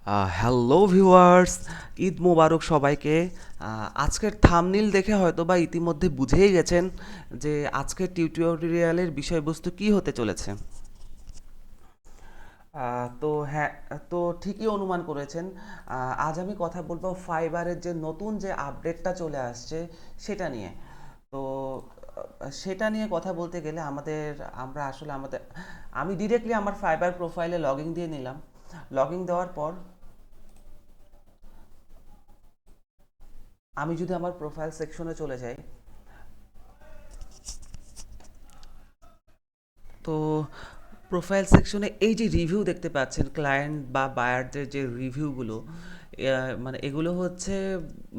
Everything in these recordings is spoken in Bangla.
হ্যালো ভিউয়ার্স, ঈদ মোবারক সবাইকে। আজকের থাম্বনেইল দেখে হয়তো বা ইতিমধ্যে বুঝেই গেছেন যে আজকের টিউটোরিয়ালের বিষয়বস্তু কি হতে চলেছে। তো হ্যাঁ, তো ঠিকই অনুমান করেছেন। আজ আমি কথা বলবো ফাইবারের যে নতুন যে আপডেটটা চলে আসছে সেটা নিয়ে। তো সেটা নিয়ে কথা বলতে গেলে আমরা আসলে আমি ডিরেক্টলি আমার ফাইবার প্রোফাইলে লগ ইন দিয়ে নিলাম। লগ ইন দেওয়ার পর আমি যদি আমার প্রোফাইল সেকশনে চলে যাই, তো প্রোফাইল সেকশনে এই যে রিভিউ দেখতে পাচ্ছেন, ক্লায়েন্ট বা বায়ারদের যে রিভিউগুলো, মানে এগুলো হচ্ছে,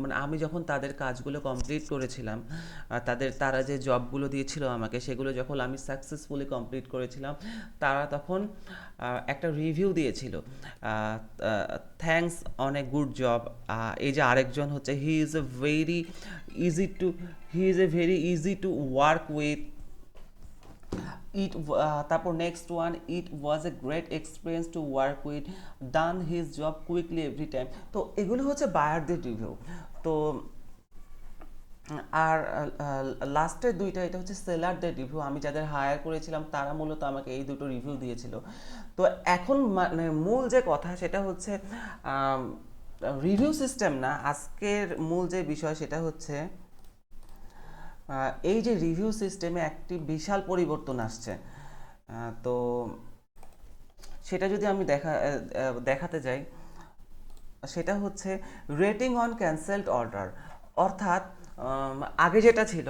মানে আমি যখন তাদের কাজগুলো কমপ্লিট করেছিলাম, তারা যে জবগুলো দিয়েছিল আমাকে, সেগুলো যখন আমি সাকসেসফুলি কমপ্লিট করেছিলাম, তারা তখন একটা রিভিউ দিয়েছিল, thanks on a good job. এই যে আরেকজন হচ্ছে, he is a very easy to work with. তারপর next one, it was a great experience to work with, done his job quickly every time. তো এগুলো হচ্ছে বায়ারদের রিভিউ। তো আর লাস্টের দুইটা, এটা হচ্ছে সেলারদের রিভিউ। আমি যাদের হায়ার করেছিলাম তারা মূলত আমাকে এই দুটো রিভিউ দিয়েছিল। তো এখন মানে মূল যে কথা সেটা হচ্ছে, রিভিউ সিস্টেম না, আজকের মূল যে বিষয় সেটা হচ্ছে, এই যে রিভিউ সিস্টেমে একটি বিশাল পরিবর্তন আসছে। তো সেটা যদি আমি দেখাতে যাই, সেটা হচ্ছে রেটিং অন ক্যান্সেলড অর্ডার। অর্থাৎ আগে যেটা ছিল,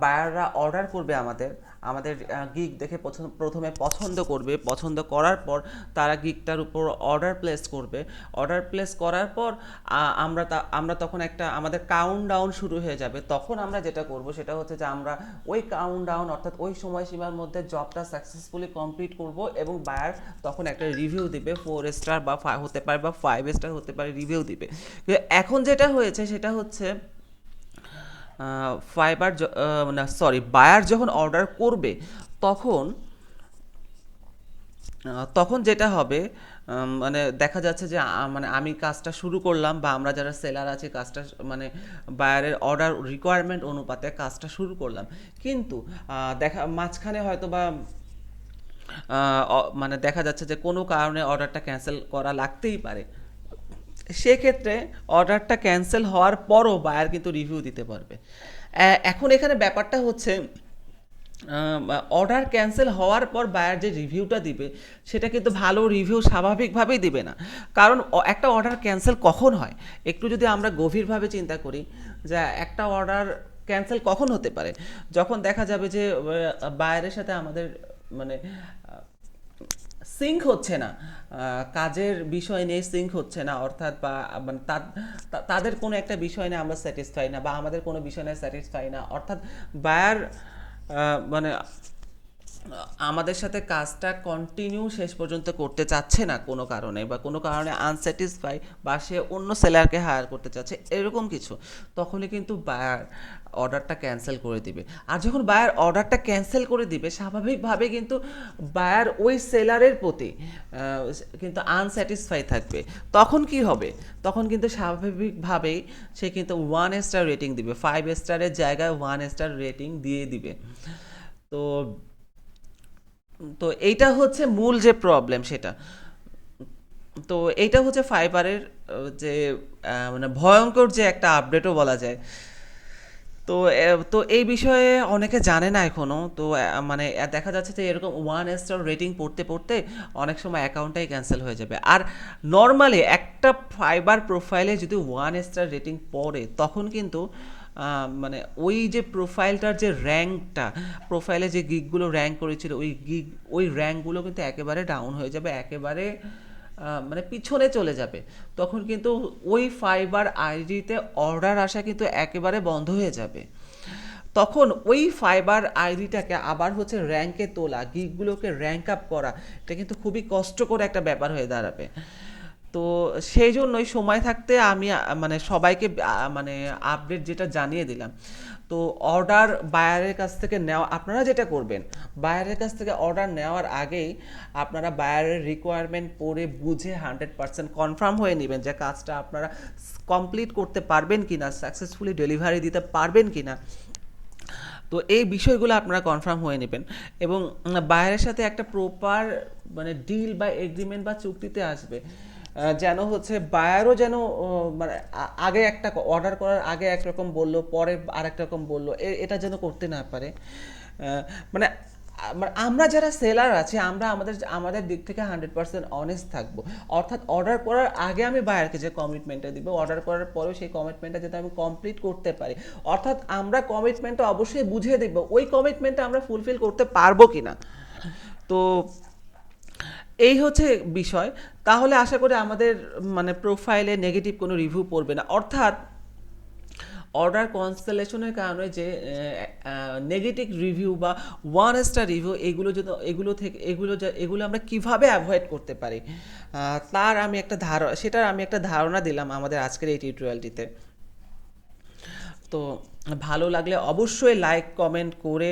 বায়াররা অর্ডার করবে আমাদের আমাদের গিগ দেখে প্রথমে পছন্দ করবে, পছন্দ করার পর তারা গিগটার উপর অর্ডার প্লেস করবে। অর্ডার প্লেস করার পর আমরা তখন একটা আমাদের কাউন্ট ডাউন শুরু হয়ে যাবে। তখন আমরা যেটা করব সেটা হচ্ছে যে আমরা ওই কাউন্ট ডাউন, অর্থাৎ ওই সময়সীমার মধ্যে জবটা সাকসেসফুলি কমপ্লিট করব, এবং বায়ার তখন একটা রিভিউ দিবে, 4 স্টার বা হতে পারে বা 5 স্টার হতে পারে, রিভিউ দিবে। এখন যেটা হয়েছে সেটা হচ্ছে, না সরি, বায়ার যখন অর্ডার করবে তখন তখন যেটা হবে, মানে দেখা যাচ্ছে যে মানে আমি কাজটা শুরু করলাম, বা আমরা যারা সেলার আছি কাজটা, মানে বায়ারের অর্ডার রিকোয়ারমেন্ট অনুপাতে কাজটা শুরু করলাম। কিন্তু মাঝখানে হয়তো বা মানে দেখা যাচ্ছে যে কোনো কারণে অর্ডারটা ক্যান্সেল করা লাগতেই পারে। সেক্ষেত্রে অর্ডারটা ক্যান্সেল হওয়ার পরও বায়ার কিন্তু রিভিউ দিতে পারবে। এখন এখানে ব্যাপারটা হচ্ছে, অর্ডার ক্যান্সেল হওয়ার পর বায়ার যে রিভিউটা দিবে সেটা কিন্তু ভালো রিভিউ স্বাভাবিকভাবেই দিবে না। কারণ একটা অর্ডার ক্যান্সেল কখন হয়, একটু যদি আমরা গভীরভাবে চিন্তা করি, যে একটা অর্ডার ক্যান্সেল কখন হতে পারে, যখন দেখা যাবে যে বায়ারের সাথে আমাদের মানে সিঙ্ক হচ্ছে না, কাজের বিষয় নিয়ে সিঙ্ক হচ্ছে না, অর্থাৎ বা মানে তাদের কোনো একটা বিষয় নিয়ে আমরা স্যাটিসফাই না, বা আমাদের কোনো বিষয় নিয়ে স্যাটিসফাই না, অর্থাৎ বায়ার মানে আমাদের সাথে কাজটা কন্টিনিউ শেষ পর্যন্ত করতে চাচ্ছে না কোনো কারণে, বা কোনো কারণে আনস্যাটিসফাই, বা সে অন্য সেলারকে হায়ার করতে চাচ্ছে, এরকম কিছু, তখনই কিন্তু বায়ার অর্ডারটা ক্যান্সেল করে দিবে। আর যখন বায়ার অর্ডারটা ক্যান্সেল করে দিবে, স্বাভাবিকভাবে কিন্তু বায়ার ওই সেলারের প্রতি কিন্তু আনস্যাটিসফাই থাকবে। তখন কি হবে, তখন কিন্তু স্বাভাবিকভাবেই সে কিন্তু 1 স্টার রেটিং দিবে, 5 স্টারের জায়গায় 1 স্টার রেটিং দিয়ে দিবে। তো তো এইটা হচ্ছে মূল যে প্রবলেম সেটা। তো এইটা হচ্ছে ফাইবারের যে মানে ভয়ঙ্কর যে একটা আপডেটও বলা যায়। তো তো এই বিষয়ে অনেকে জানে না এখনো। তো মানে দেখা যাচ্ছে যে এরকম 1 স্টার রেটিং পড়তে পড়তে অনেক সময় অ্যাকাউন্টটাই ক্যান্সেল হয়ে যাবে। আর নর্মালি একটা ফাইবার প্রোফাইলে যদি 1 স্টার রেটিং পড়ে, তখন কিন্তু মানে ওই যে প্রোফাইলটার যে র্যাঙ্কটা, প্রোফাইলে যে গিগগুলো র্যাঙ্ক করেছিল, ওই র্যাঙ্কগুলো কিন্তু একেবারে ডাউন হয়ে যাবে, একেবারে মানে পিছনে চলে যাবে। তখন কিন্তু ওই ফাইবার আইডিতে অর্ডার আসা কিন্তু একেবারে বন্ধ হয়ে যাবে। তখন ওই ফাইবার আইডিটাকে আবার হচ্ছে র্যাঙ্কে তোলা, গিগগুলোকে র্যাঙ্ক আপ করা, এটা কিন্তু খুবই কষ্টকর একটা ব্যাপার হয়ে দাঁড়াবে। তো সেই জন্যই সময় থাকতে আমি মানে সবাইকে মানে আপডেট যেটা জানিয়ে দিলাম। তো অর্ডার বায়ারের কাছ থেকে নেওয়া, আপনারা যেটা করবেন বায়ারের কাছ থেকে অর্ডার নেওয়ার আগেই আপনারা বায়ারের রিকোয়ারমেন্ট পড়ে বুঝে 100% কনফার্ম হয়ে নেবেন যে কাজটা আপনারা কমপ্লিট করতে পারবেন কিনা, সাকসেসফুলি ডেলিভারি দিতে পারবেন কিনা। তো এই বিষয়গুলো আপনারা কনফার্ম হয়ে নেবেন এবং বায়ারের সাথে একটা প্রপার মানে ডিল বা এগ্রিমেন্ট বা চুক্তিতে আসবে, যেন হচ্ছে বায়ারও যেন মানে আগে একটা অর্ডার করার আগে একরকম বললো, পরে আর একটা রকম বললো, এটা যেন করতে না পারে। মানে মানে আমরা যারা সেলার আছি আমরা আমাদের আমাদের দিক থেকে 100% অনেস্ট থাকবো। অর্থাৎ অর্ডার করার আগে আমি বায়ারকে যে কমিটমেন্টটা দিব, অর্ডার করার পরেও সেই কমিটমেন্টটা যাতে আমি কমপ্লিট করতে পারি। অর্থাৎ আমরা কমিটমেন্টটা অবশ্যই বুঝিয়ে দেব ওই কমিটমেন্টটা আমরা ফুলফিল করতে পারবো কিনা। তো এই হচ্ছে বিষয়। তাহলে আশা করি আমাদের মানে প্রোফাইলে নেগেটিভ কোনো রিভিউ পড়বে না। অর্থাৎ অর্ডার কনস্টেলেশনের কারণে যে নেগেটিভ রিভিউ বা ওয়ান স্টার রিভিউ এগুলো যদি এগুলো থেকে এগুলো আমরা কিভাবে অ্যাভয়েড করতে পারি, সেটার আমি একটা ধারণা দিলাম আমাদের আজকের এই টিউটোরিয়ালটিতে। তো ভালো লাগলে অবশ্যই লাইক কমেন্ট করে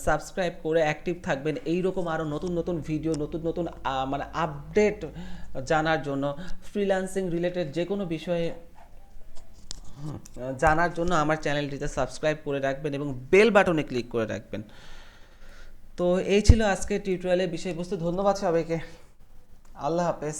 সাবস্ক্রাইব করে অ্যাক্টিভ থাকবেন এইরকম আরও নতুন নতুন ভিডিও, নতুন নতুন মানে আপডেট জানার জন্য, ফ্রিল্যান্সিং রিলেটেড যে কোনো বিষয়ে জানার জন্য আমার চ্যানেলটিতে সাবস্ক্রাইব করে রাখবেন এবং বেল বাটনে ক্লিক করে রাখবেন। তো এই ছিল আজকের টিউটোরিয়ালের বিষয়বস্তু। ধন্যবাদ সবাইকে। আল্লাহ হাফেজ।